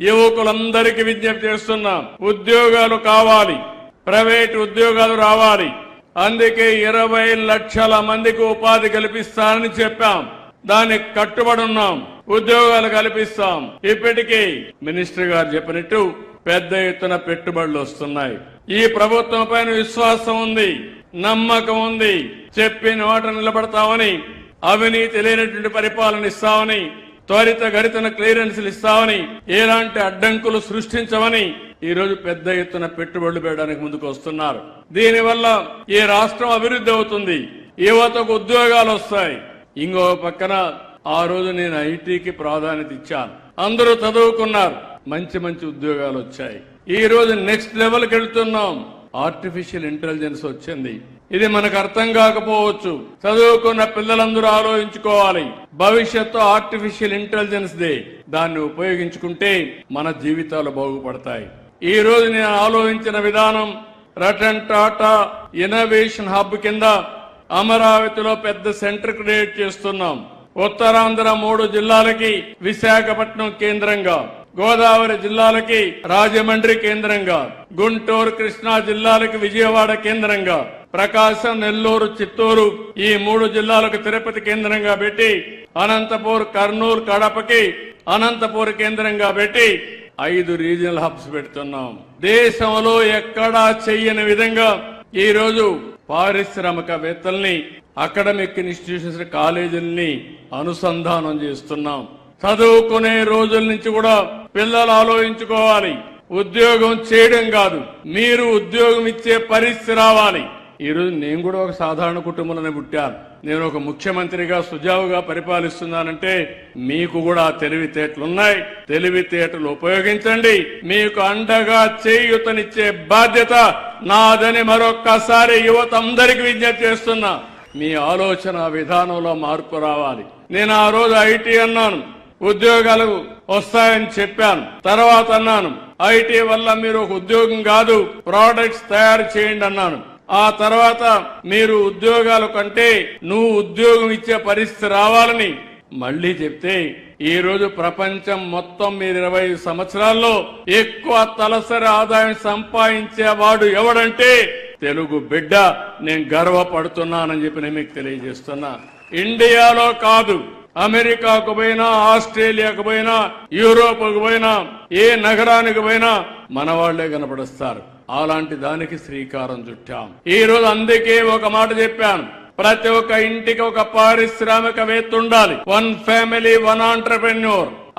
యువకులందరికీ విజ్ఞప్తి చేస్తున్నాం, ఉద్యోగాలు కావాలి, ప్రైవేట్ ఉద్యోగాలు రావాలి. అందుకే 20 లక్షల మందికి ఉపాధి కల్పిస్తానని చెప్పాం. దానికి కట్టుబడి ఉన్నాం. ఉద్యోగాలు కల్పిస్తాం. ఇప్పటికీ మినిస్టర్ గారు చెప్పినట్టు పెద్ద ఎత్తున పెట్టుబడులు వస్తున్నాయి. ఈ ప్రభుత్వం పైన విశ్వాసం ఉంది, నమ్మకం ఉంది. చెప్పిన మాట నిలబడతామని, అవినీతి లేనటువంటి పరిపాలన ఇస్తామని, త్వరితగతిన క్లియరెన్స్లు ఇస్తామని, ఎలాంటి అడ్డంకులు సృష్టించమని ఈ రోజు పెద్ద ఎత్తున పెట్టుబడులు పెట్టడానికి ముందుకు వస్తున్నారు. దీనివల్ల ఈ రాష్ట్రం అభివృద్ధి అవుతుంది, యువతకు ఉద్యోగాలు వస్తాయి. ఇంకో పక్కన ఆ రోజు నేను ఐటీకి ప్రాధాన్యత ఇచ్చాను. అందరూ చదువుకున్నారు, మంచి మంచి ఉద్యోగాలు వచ్చాయి. ఈ రోజు నెక్స్ట్ లెవెల్కి వెళ్తున్నాం. ఆర్టిఫిషియల్ ఇంటెలిజెన్స్ వచ్చింది. ఇది మనకు అర్థం కాకపోవచ్చు. చదువుకున్న పిల్లలందరూ ఆలోచించుకోవాలి. భవిష్యత్తు ఆర్టిఫిషియల్ ఇంటెలిజెన్స్ దే. దాన్ని ఉపయోగించుకుంటే మన జీవితాలు బాగుపడతాయి. ఈ రోజు నేను ఆలోచించిన విధానం, రతన్ టాటా ఇన్నోవేషన్ హబ్ కింద అమరావతిలో పెద్ద సెంటర్ క్రియేట్ చేస్తున్నాం. ఉత్తరాంధ్ర 3 జిల్లాలకి విశాఖపట్నం కేంద్రంగా, గోదావరి జిల్లాలకి రాజమండ్రి కేంద్రంగా, గుంటూరు కృష్ణా జిల్లాలకి విజయవాడ కేంద్రంగా, ప్రకాశం నెల్లూరు చిత్తూరు ఈ 3 జిల్లాలకు తిరుపతి కేంద్రంగా పెట్టి, అనంతపూర్ కర్నూలు కడపకి అనంతపూర్ కేంద్రంగా పెట్టి 5 రీజనల్ హబ్స్ పెడుతున్నాం. దేశంలో ఎక్కడా చెయ్యని విధంగా ఈ రోజు పారిశ్రామికవేత్తల్ని, అకాడమిక్ ఇన్స్టిట్యూషన్స్, కాలేజీల్ని అనుసంధానం చేస్తున్నాం. చదువుకునే రోజుల నుంచి కూడా పిల్లలు ఆలోచించుకోవాలి. ఉద్యోగం చేయడం కాదు, మీరు ఉద్యోగం ఇచ్చే పరిస్థితి రావాలి. ఈ రోజు నేను కూడా ఒక సాధారణ కుటుంబంలోనే పుట్టాను. నేను ఒక ముఖ్యమంత్రిగా సుజావుగా పరిపాలిస్తున్నానంటే మీకు కూడా తెలివితేటలున్నాయి. తెలివితేటలు ఉపయోగించండి. మీకు అండగా చేయూతనిచ్చే బాధ్యత నాదని మరొక్కసారి యువత అందరికీ విజ్ఞప్తి చేస్తున్నా. మీ ఆలోచన విధానంలో మార్పు రావాలి. నేను ఆ రోజు ఐటీ అన్నాను, ఉద్యోగాలు వస్తాయని చెప్పాను. తర్వాత అన్నాను, ఐటీ వల్ల మీరు ఒక ఉద్యోగం కాదు, ప్రోడక్ట్స్ తయారు చేయండి అన్నాను. ఆ తర్వాత మీరు ఉద్యోగాల కంటే నువ్వు ఉద్యోగం ఇచ్చే పరిస్థితి రావాలని మళ్లీ చెప్తే, ఈ రోజు ప్రపంచం మొత్తం మీరు 25 సంవత్సరాల్లో ఎక్కువ తలసరి ఆదాయం సంపాదించేవాడు ఎవడంటే తెలుగు బిడ్డ. నేను గర్వపడుతున్నానని చెప్పి నేను మీకు తెలియజేస్తున్నా. ఇండియాలో కాదు, అమెరికాకు పోయినా, ఆస్ట్రేలియాకు పోయినా, యూరోప్కు పోయినా, ఏ నగరానికి పోయినా మన వాళ్లే కనపడుస్తారు. అలాంటి దానికి శ్రీకారం చుట్టాం. ఈ రోజు అందుకే ఒక మాట చెప్పాను, ప్రతి ఒక్క ఇంటికి ఒక పారిశ్రామికవేత్త ఉండాలి. 1 ఫ్యామిలీ 1 ఆంటర్‌ప్రెన్యూర్.